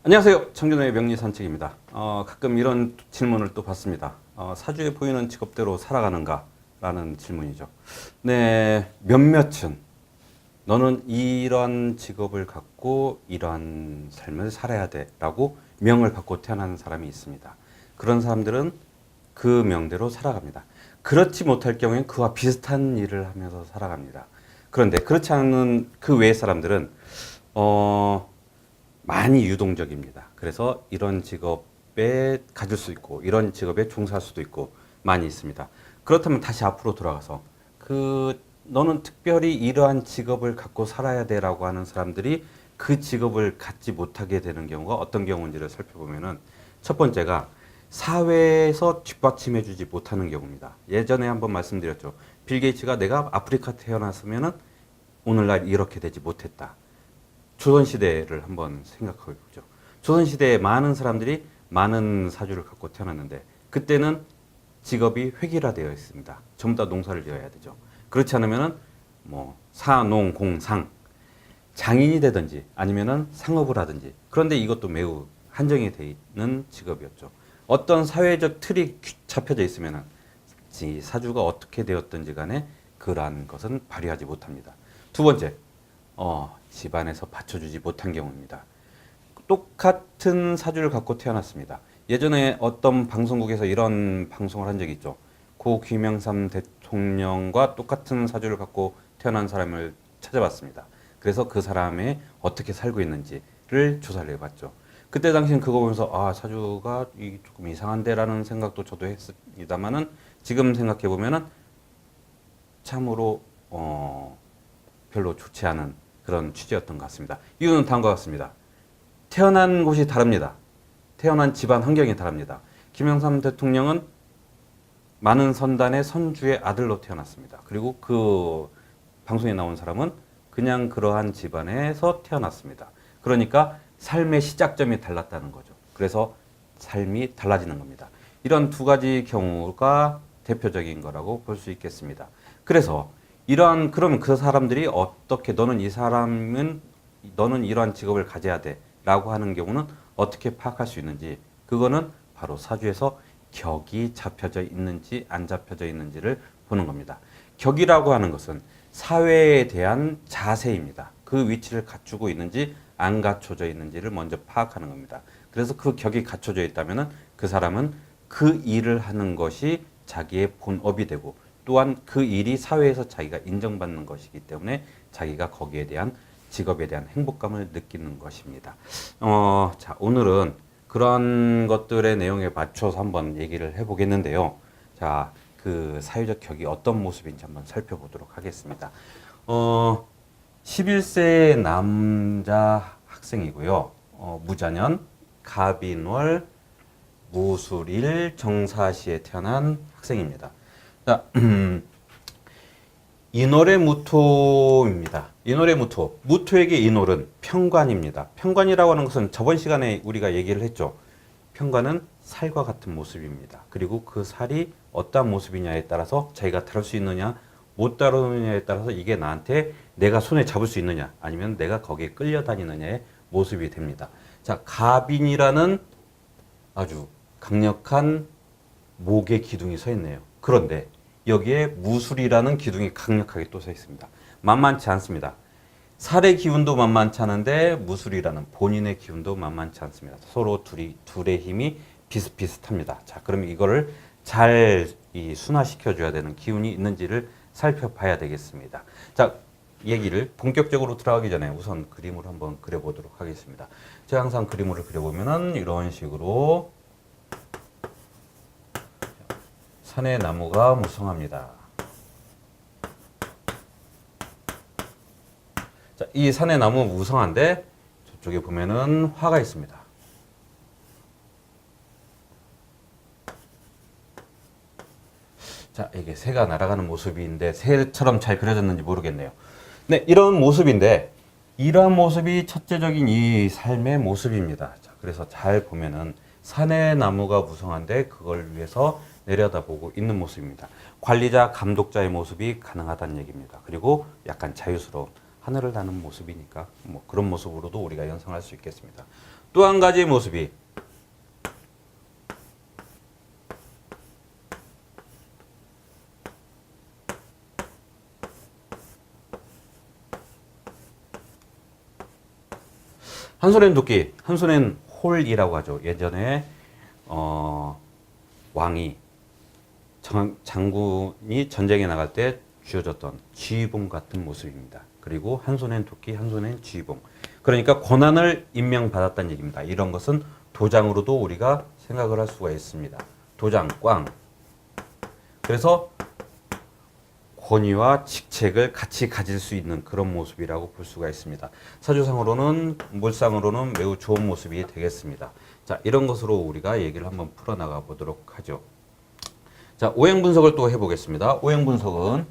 안녕하세요. 청년의 명리산책입니다. 가끔 이런 질문을 또 받습니다. 사주에 보이는 직업대로 살아가는가? 라는 질문이죠. 네, 몇몇은 너는 이런 직업을 갖고 이러한 삶을 살아야 돼 라고 명을 받고 태어난 사람이 있습니다. 그런 사람들은 그 명대로 살아갑니다. 그렇지 못할 경우엔 그와 비슷한 일을 하면서 살아갑니다. 그런데 그렇지 않은 그 외의 사람들은 많이 유동적입니다. 그래서 이런 직업에 가질 수 있고 이런 직업에 종사할 수도 있고 많이 있습니다. 그렇다면 다시 앞으로 돌아가서 너는 특별히 이러한 직업을 갖고 살아야 돼라고 하는 사람들이 그 직업을 갖지 못하게 되는 경우가 어떤 경우인지를 살펴보면은 첫 번째가 사회에서 뒷받침해 주지 못하는 경우입니다. 예전에 한번 말씀드렸죠. 빌 게이츠가 내가 아프리카 태어났으면은 오늘날 이렇게 되지 못했다. 조선시대를 한번 생각해 보죠. 조선시대에 많은 사람들이 많은 사주를 갖고 태어났는데 그때는 직업이 획일화되어 있습니다. 전부 다 농사를 지어야 되죠. 그렇지 않으면은 사농공상 장인이 되든지 아니면은 상업을 하든지 그런데 이것도 매우 한정이 되어 있는 직업이었죠. 어떤 사회적 틀이 잡혀져 있으면은 이 사주가 어떻게 되었든지 간에 그러한 것은 발휘하지 못합니다. 두 번째, 집안에서 받쳐주지 못한 경우입니다. 똑같은 사주를 갖고 태어났습니다. 예전에 어떤 방송국에서 이런 방송을 한 적이 있죠. 고 김영삼 대통령과 똑같은 사주를 갖고 태어난 사람을 찾아봤습니다. 그래서 그 사람이 어떻게 살고 있는지를 조사를 해봤죠. 그때 당시엔 그거 보면서 사주가 조금 이상한데라는 생각도 저도 했습니다만은 지금 생각해 보면은 참으로 별로 좋지 않은 그런 취지였던 것 같습니다. 이유는 다음과 같습니다. 태어난 곳이 다릅니다. 태어난 집안 환경이 다릅니다. 김영삼 대통령은 많은 선단의 선주의 아들로 태어났습니다. 그리고 그 방송에 나온 사람은 그냥 그러한 집안에서 태어났습니다. 그러니까 삶의 시작점이 달랐다는 거죠. 그래서 삶이 달라지는 겁니다. 이런 두 가지 경우가 대표적인 거라고 볼 수 있겠습니다. 그래서 그러면 그 사람들이 어떻게 너는 이러한 직업을 가져야 돼 라고 하는 경우는 어떻게 파악할 수 있는지 그거는 바로 사주에서 격이 잡혀져 있는지 안 잡혀져 있는지를 보는 겁니다. 격이라고 하는 것은 사회에 대한 자세입니다. 그 위치를 갖추고 있는지 안 갖춰져 있는지를 먼저 파악하는 겁니다. 그래서 그 격이 갖춰져 있다면 그 사람은 그 일을 하는 것이 자기의 본업이 되고 또한 그 일이 사회에서 자기가 인정받는 것이기 때문에 자기가 거기에 대한 직업에 대한 행복감을 느끼는 것입니다. 자, 오늘은 그런 것들의 내용에 맞춰서 한번 얘기를 해보겠는데요. 자, 그 사회적 격이 어떤 모습인지 한번 살펴보도록 하겠습니다. 11세 남자 학생이고요. 무자년, 갑인월, 무술일, 정사시에 태어난 학생입니다. 자, 인월의 무토입니다. 인월의 무토. 무토에게 인월은 편관입니다. 편관이라고 하는 것은 저번 시간에 우리가 얘기를 했죠. 편관은 살과 같은 모습입니다. 그리고 그 살이 어떤 모습이냐에 따라서 자기가 다룰 수 있느냐, 못 다루느냐에 따라서 이게 나한테 내가 손에 잡을 수 있느냐, 아니면 내가 거기에 끌려다니느냐의 모습이 됩니다. 자, 갑인이라는 아주 강력한 목의 기둥이 서 있네요. 그런데 여기에 무술이라는 기둥이 강력하게 또 서 있습니다. 만만치 않습니다. 살의 기운도 만만치 않은데 무술이라는 본인의 기운도 만만치 않습니다. 서로 둘의 힘이 비슷비슷합니다. 자, 그러면 이거를 잘 순화시켜 줘야 되는 기운이 있는지를 살펴봐야 되겠습니다. 자, 얘기를 본격적으로 들어가기 전에 우선 그림을 한번 그려보도록 하겠습니다. 제가 항상 그림을 그려보면은 이런 식으로 산의 나무가 무성합니다. 자, 이 산의 나무 무성한데 저쪽에 보면은 화가 있습니다. 자, 이게 새가 날아가는 모습인데 새처럼 잘 그려졌는지 모르겠네요. 네, 이런 모습인데 이러한 모습이 첫째적인 이 삶의 모습입니다. 자, 그래서 잘 보면은 산의 나무가 무성한데 그걸 위해서 내려다보고 있는 모습입니다. 관리자, 감독자의 모습이 가능하다는 얘기입니다. 그리고 약간 자유스러운 하늘을 나는 모습이니까 그런 모습으로도 우리가 연상할 수 있겠습니다. 또 한 가지의 모습이 한손엔 도끼, 한손엔 홀이라고 하죠. 예전에 왕이 장군이 전쟁에 나갈 때 쥐어졌던 쥐봉 같은 모습입니다. 그리고 한 손엔 도끼, 한 손엔 쥐봉. 그러니까 권한을 임명받았다는 얘기입니다. 이런 것은 도장으로도 우리가 생각을 할 수가 있습니다. 도장, 꽝. 그래서 권위와 직책을 같이 가질 수 있는 그런 모습이라고 볼 수가 있습니다. 사주상으로는, 물상으로는 매우 좋은 모습이 되겠습니다. 자, 이런 것으로 우리가 얘기를 한번 풀어나가 보도록 하죠. 자, 오행 분석을 또 해보겠습니다. 오행 분석은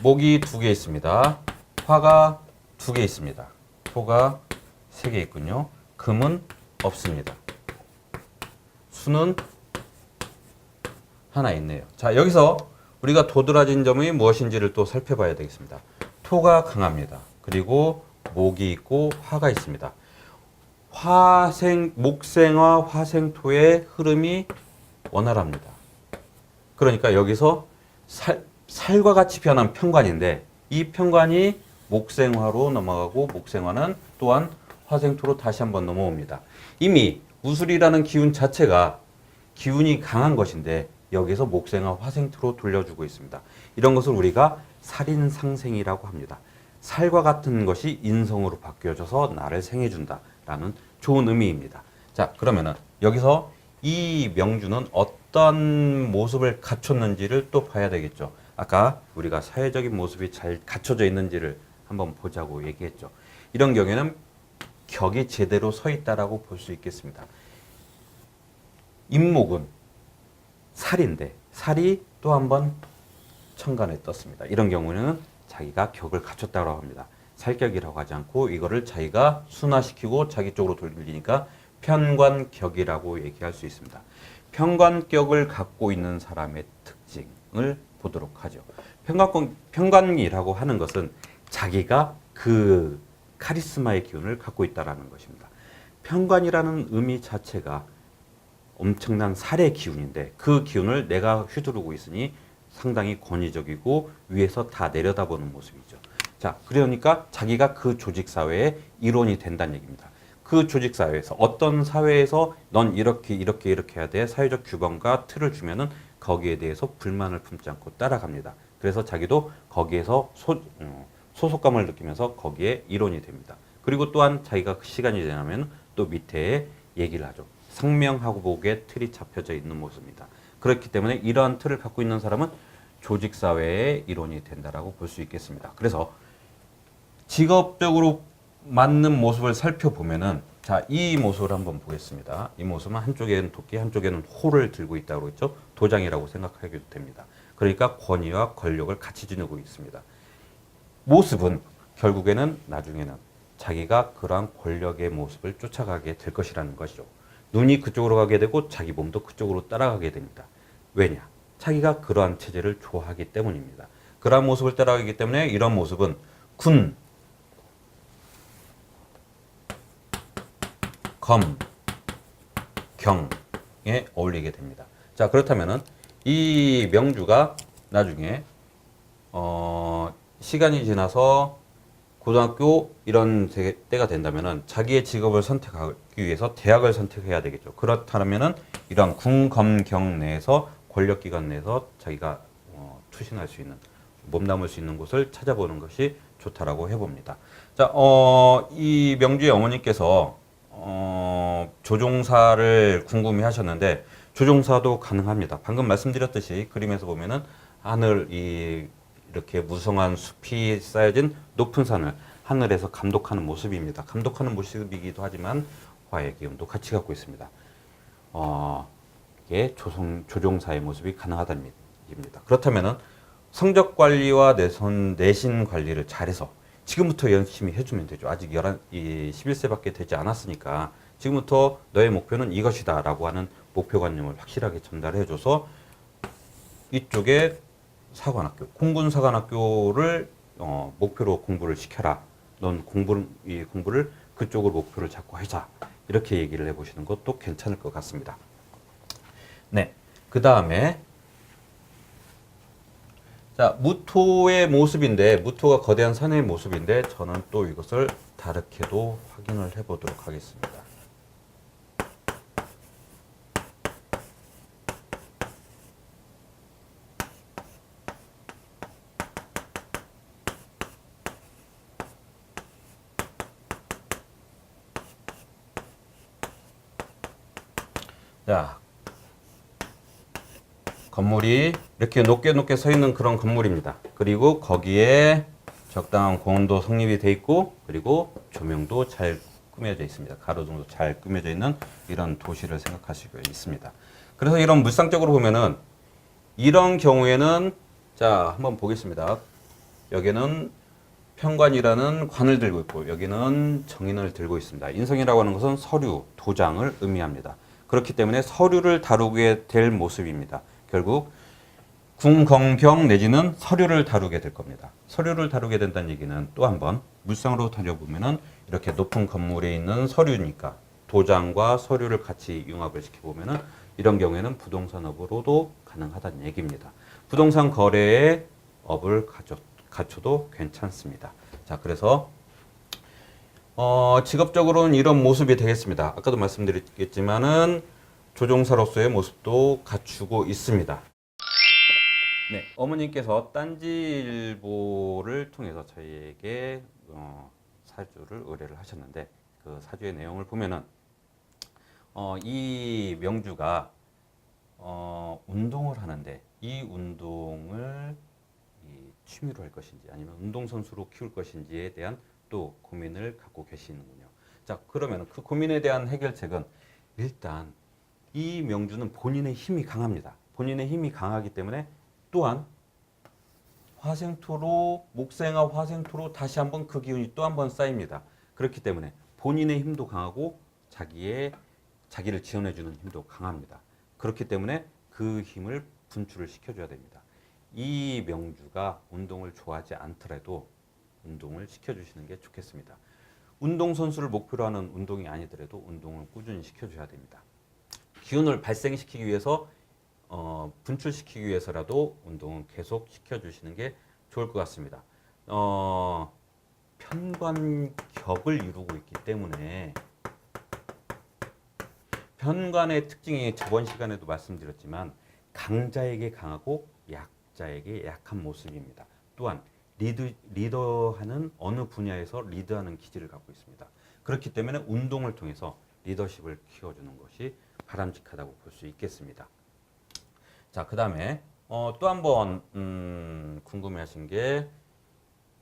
목이 2개 있습니다. 화가 2개 있습니다. 토가 3개 있군요. 금은 없습니다. 수는 하나 있네요. 자, 여기서 우리가 도드라진 점이 무엇인지를 또 살펴봐야 되겠습니다. 토가 강합니다. 그리고 목이 있고 화가 있습니다. 목생화 화생토의 흐름이 원활합니다. 그러니까 여기서 살과 같이 변한 편관인데 이 편관이 목생화로 넘어가고 목생화는 또한 화생토로 다시 한번 넘어옵니다. 이미 무술이라는 기운 자체가 기운이 강한 것인데 여기서 목생화 화생토로 돌려주고 있습니다. 이런 것을 우리가 살인상생이라고 합니다. 살과 같은 것이 인성으로 바뀌어져서 나를 생해준다라는 좋은 의미입니다. 자, 그러면은 여기서 이 명주는 어떤 모습을 갖췄는지를 또 봐야 되겠죠. 아까 우리가 사회적인 모습이 잘 갖춰져 있는지를 한번 보자고 얘기했죠. 이런 경우에는 격이 제대로 서 있다라고 볼 수 있겠습니다. 임목은 살인데 살이 또 한 번 천간에 떴습니다. 이런 경우는 자기가 격을 갖췄다고 합니다. 살격이라고 하지 않고 이거를 자기가 순화시키고 자기 쪽으로 돌리니까 편관격이라고 얘기할 수 있습니다. 편관격을 갖고 있는 사람의 특징을 보도록 하죠. 편관이라고 하는 것은 자기가 그 카리스마의 기운을 갖고 있다는 것입니다. 편관이라는 의미 자체가 엄청난 살의 기운인데 그 기운을 내가 휘두르고 있으니 상당히 권위적이고 위에서 다 내려다보는 모습이죠. 자, 그러니까 자기가 그 조직사회의 일원이 된다는 얘기입니다. 그 조직사회에서 어떤 사회에서 넌 이렇게 해야 돼. 사회적 규범과 틀을 주면은 거기에 대해서 불만을 품지 않고 따라갑니다. 그래서 자기도 거기에서 소속감을 느끼면서 거기에 일원이 됩니다. 그리고 또한 자기가 시간이 지나면 또 밑에 얘기를 하죠. 상명하고복의 틀이 잡혀져 있는 모습입니다. 그렇기 때문에 이러한 틀을 갖고 있는 사람은 조직사회의 일원이 된다라고 볼 수 있겠습니다. 그래서 직업적으로 맞는 모습을 살펴보면은 자, 이 모습을 한번 보겠습니다. 이 모습은 한쪽에는 도끼, 한쪽에는 홀을 들고 있다고 했죠. 도장이라고 생각하셔도 됩니다. 그러니까 권위와 권력을 같이 지니고 있습니다. 모습은 결국에는 나중에는 자기가 그러한 권력의 모습을 쫓아가게 될 것이라는 것이죠. 눈이 그쪽으로 가게 되고 자기 몸도 그쪽으로 따라가게 됩니다. 왜냐? 자기가 그러한 체제를 좋아하기 때문입니다. 그러한 모습을 따라가기 때문에 이런 모습은 군, 검, 경에 어울리게 됩니다. 자, 그렇다면은 이 명주가 나중에 시간이 지나서 고등학교 이런 때가 된다면은 자기의 직업을 선택하기 위해서 대학을 선택해야 되겠죠. 그렇다면은 이러한 군검경 내에서 권력기관 내에서 자기가 투신할 수 있는 몸담을 수 있는 곳을 찾아보는 것이 좋다라고 해봅니다. 자, 이 명주의 어머니께서 조종사를 궁금해하셨는데 조종사도 가능합니다. 방금 말씀드렸듯이 그림에서 보면은 이렇게 무성한 숲이 쌓여진 높은 산을 하늘에서 감독하는 모습입니다. 감독하는 모습이기도 하지만 화의 기운도 같이 갖고 있습니다. 이게 조종사의 모습이 가능하다는 얘기입니다. 그렇다면은 성적 관리와 내신 관리를 잘해서 지금부터 열심히 해주면 되죠. 아직 11세밖에 되지 않았으니까 지금부터 너의 목표는 이것이다 라고 하는 목표관념을 확실하게 전달해줘서 이쪽에 사관학교, 공군사관학교를 목표로 공부를 시켜라. 넌 이 공부를 그쪽을 목표를 잡고 하자. 이렇게 얘기를 해보시는 것도 괜찮을 것 같습니다. 네. 그 다음에 자, 무토의 모습인데, 무토가 거대한 산의 모습인데, 저는 또 이것을 다르게도 확인을 해보도록 하겠습니다. 자, 건물이 이렇게 높게 높게 서 있는 그런 건물입니다. 그리고 거기에 적당한 고온도 성립이 돼 있고, 그리고 조명도 잘 꾸며져 있습니다. 가로등도 잘 꾸며져 있는 이런 도시를 생각하시고 있습니다. 그래서 이런 물상적으로 보면은 이런 경우에는 자, 한번 보겠습니다. 여기는 편관이라는 관을 들고 있고, 여기는 정인을 들고 있습니다. 인성이라고 하는 것은 서류, 도장을 의미합니다. 그렇기 때문에 서류를 다루게 될 모습입니다. 결국 궁검경 내지는 서류를 다루게 될 겁니다. 서류를 다루게 된다는 얘기는 또 한번 물상으로 다녀보면은 이렇게 높은 건물에 있는 서류니까 도장과 서류를 같이 융합을 시켜보면은 이런 경우에는 부동산업으로도 가능하다는 얘기입니다. 부동산 거래의 업을 갖춰도 괜찮습니다. 자, 그래서 직업적으로는 이런 모습이 되겠습니다. 아까도 말씀드렸겠지만은 조종사로서의 모습도 갖추고 있습니다. 네, 어머님께서 딴지일보를 통해서 저희에게 사주를 의뢰를 하셨는데 그 사주의 내용을 보면은 이 명주가 운동을 하는데 이 운동을 취미로 할 것인지 아니면 운동선수로 키울 것인지에 대한 또 고민을 갖고 계시는군요. 자, 그러면 그 고민에 대한 해결책은 일단 이 명주는 본인의 힘이 강합니다. 본인의 힘이 강하기 때문에 또한 화생토로 목생화 화생토로 다시 한번 그 기운이 또 한번 쌓입니다. 그렇기 때문에 본인의 힘도 강하고 자기를 지원해주는 힘도 강합니다. 그렇기 때문에 그 힘을 분출을 시켜줘야 됩니다. 이 명주가 운동을 좋아하지 않더라도 운동을 시켜주시는 게 좋겠습니다. 운동선수를 목표로 하는 운동이 아니더라도 운동을 꾸준히 시켜줘야 됩니다. 기운을 발생시키기 위해서 분출시키기 위해서라도 운동은 계속 시켜주시는 게 좋을 것 같습니다. 편관격을 이루고 있기 때문에 편관의 특징이 저번 시간에도 말씀드렸지만 강자에게 강하고 약자에게 약한 모습입니다. 또한 리더하는 어느 분야에서 리드하는 기질을 갖고 있습니다. 그렇기 때문에 운동을 통해서 리더십을 키워주는 것이 바람직하다고 볼 수 있겠습니다. 자, 그 다음에 또 한 번 궁금해하신 게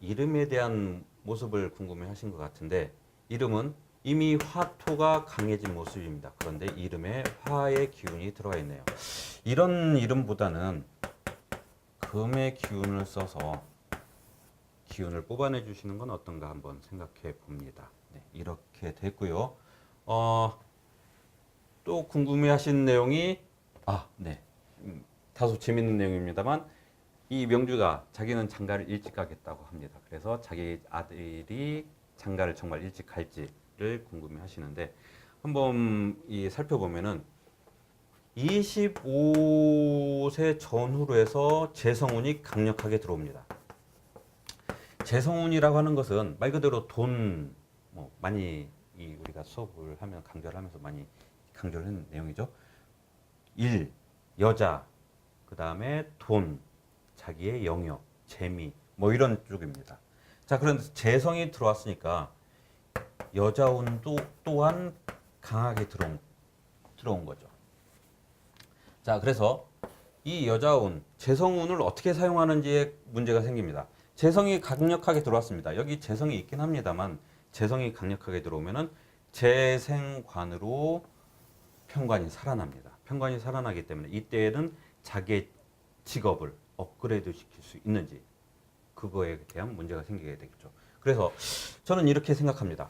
이름에 대한 모습을 궁금해하신 것 같은데 이름은 이미 화토가 강해진 모습입니다. 그런데 이름에 화의 기운이 들어가 있네요. 이런 이름보다는 금의 기운을 써서 기운을 뽑아내 주시는 건 어떤가 한번 생각해 봅니다. 네, 이렇게 됐고요. 또 궁금해하신 내용이 네. 다소 재밌는 내용입니다만 이 명주가 자기는 장가를 일찍 가겠다고 합니다. 그래서 자기 아들이 장가를 정말 일찍 갈지를 궁금해 하시는데 한번 살펴보면은 25세 전후로 해서 재성운이 강력하게 들어옵니다. 재성운이라고 하는 것은 말 그대로 돈, 많이 우리가 수업을 하면 강조를 하면서 많이 강조를 하는 내용이죠. 일, 여자, 그 다음에 돈, 자기의 영역, 재미, 이런 쪽입니다. 자, 그런데 재성이 들어왔으니까 여자운도 또한 강하게 들어온 거죠. 자, 그래서 이 여자운, 재성운을 어떻게 사용하는지에 문제가 생깁니다. 재성이 강력하게 들어왔습니다. 여기 재성이 있긴 합니다만 재성이 강력하게 들어오면은 재생관으로 편관이 살아납니다. 편관이 살아나기 때문에 이때에는 자기의 직업을 업그레이드 시킬 수 있는지 그거에 대한 문제가 생기게 되겠죠. 그래서 저는 이렇게 생각합니다.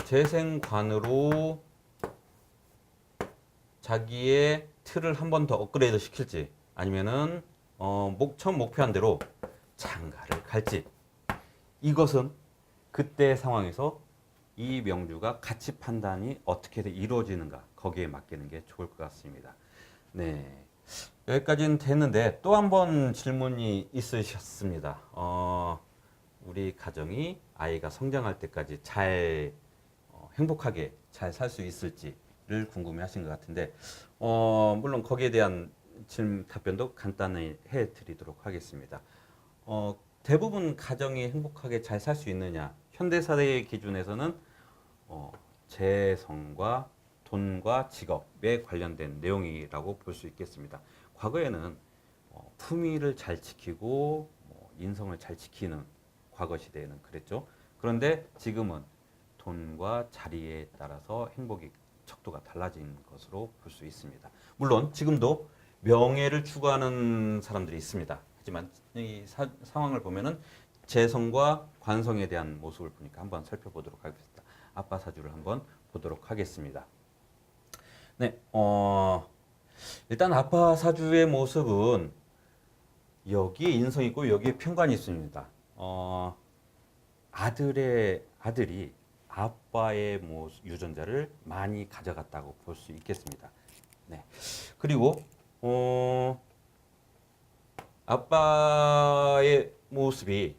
재생관으로 자기의 틀을 한 번 더 업그레이드 시킬지 아니면은 처음 목표한 대로 장가를 갈지, 이것은 그때 상황에서 이 명주가 가치 판단이 어떻게 이루어지는가, 거기에 맡기는 게 좋을 것 같습니다. 네. 여기까지는 됐는데 또 한 번 질문이 있으셨습니다. 우리 가정이 아이가 성장할 때까지 잘 행복하게 잘 살 수 있을지를 궁금해 하신 것 같은데, 물론 거기에 대한 질문 답변도 간단히 해 드리도록 하겠습니다. 대부분 가정이 행복하게 잘 살 수 있느냐? 현대사회의 기준에서는 재성과 돈과 직업에 관련된 내용이라고 볼 수 있겠습니다. 과거에는 품위를 잘 지키고 인성을 잘 지키는, 과거 시대에는 그랬죠. 그런데 지금은 돈과 자리에 따라서 행복의 척도가 달라진 것으로 볼 수 있습니다. 물론 지금도 명예를 추구하는 사람들이 있습니다. 하지만 이 상황을 보면은 재성과 관성에 대한 모습을 보니까 한번 살펴보도록 하겠습니다. 아빠 사주를 한번 보도록 하겠습니다. 네, 일단 아빠 사주의 모습은 여기에 인성이 있고 여기에 편관이 있습니다. 아들이 아빠의 유전자를 많이 가져갔다고 볼 수 있겠습니다. 네. 그리고 아빠의 모습이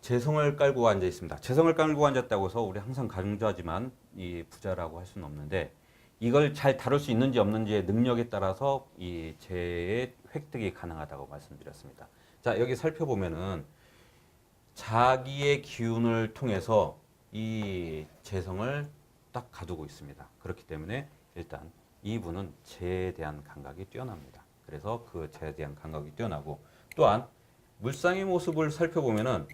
재성을 깔고 앉아 있습니다. 재성을 깔고 앉았다고 해서 우리 항상 강조하지만 이 부자라고 할 수는 없는데, 이걸 잘 다룰 수 있는지 없는지의 능력에 따라서 이 재의 획득이 가능하다고 말씀드렸습니다. 자, 여기 살펴보면은 자기의 기운을 통해서 이 재성을 딱 가두고 있습니다. 그렇기 때문에 일단 이분은 재에 대한 감각이 뛰어납니다. 그래서 그 재에 대한 감각이 뛰어나고, 또한 물상의 모습을 살펴보면은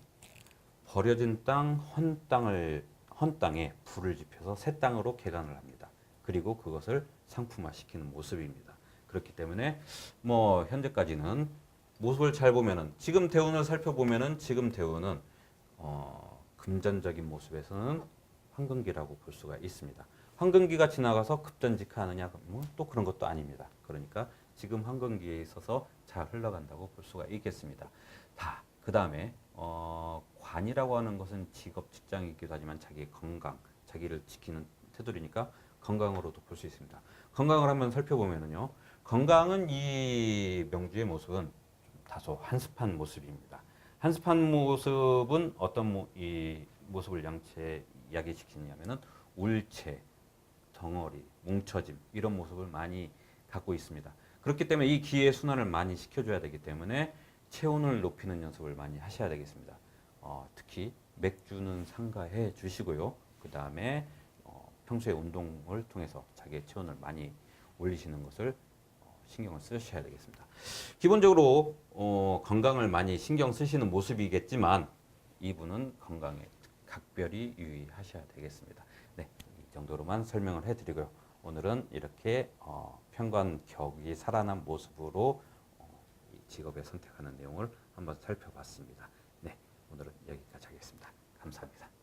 버려진 땅, 헌 땅에 불을 지펴서 새 땅으로 개간을 합니다. 그리고 그것을 상품화시키는 모습입니다. 그렇기 때문에 현재까지는 모습을 잘 보면은, 지금 대운을 살펴보면은 지금 대운은 금전적인 모습에서는 황금기라고 볼 수가 있습니다. 황금기가 지나가서 급전직하느냐, 또 그런 것도 아닙니다. 그러니까 지금 황금기에 있어서 잘 흘러간다고 볼 수가 있겠습니다. 그 다음에 관이라고 하는 것은 직업, 직장이기도 하지만 자기의 건강, 자기를 지키는 테두리니까 건강으로도 볼 수 있습니다. 건강을 한번 살펴보면은요, 건강은 이 명주의 모습은 다소 한습한 모습입니다. 한습한 모습은 어떤 이 모습을 야기시키느냐면은 울체, 덩어리, 뭉쳐짐, 이런 모습을 많이 갖고 있습니다. 그렇기 때문에 이 기의 순환을 많이 시켜줘야 되기 때문에 체온을 높이는 연습을 많이 하셔야 되겠습니다. 특히 맥주는 삼가해 주시고요. 그 다음에 평소에 운동을 통해서 자기의 체온을 많이 올리시는 것을 신경을 쓰셔야 되겠습니다. 기본적으로 건강을 많이 신경 쓰시는 모습이겠지만 이분은 건강에 각별히 유의하셔야 되겠습니다. 네, 이 정도로만 설명을 해드리고요. 오늘은 이렇게 편관격이 살아난 모습으로 이 직업에 선택하는 내용을 한번 살펴봤습니다. 네, 오늘은 여기까지 하겠습니다. 감사합니다.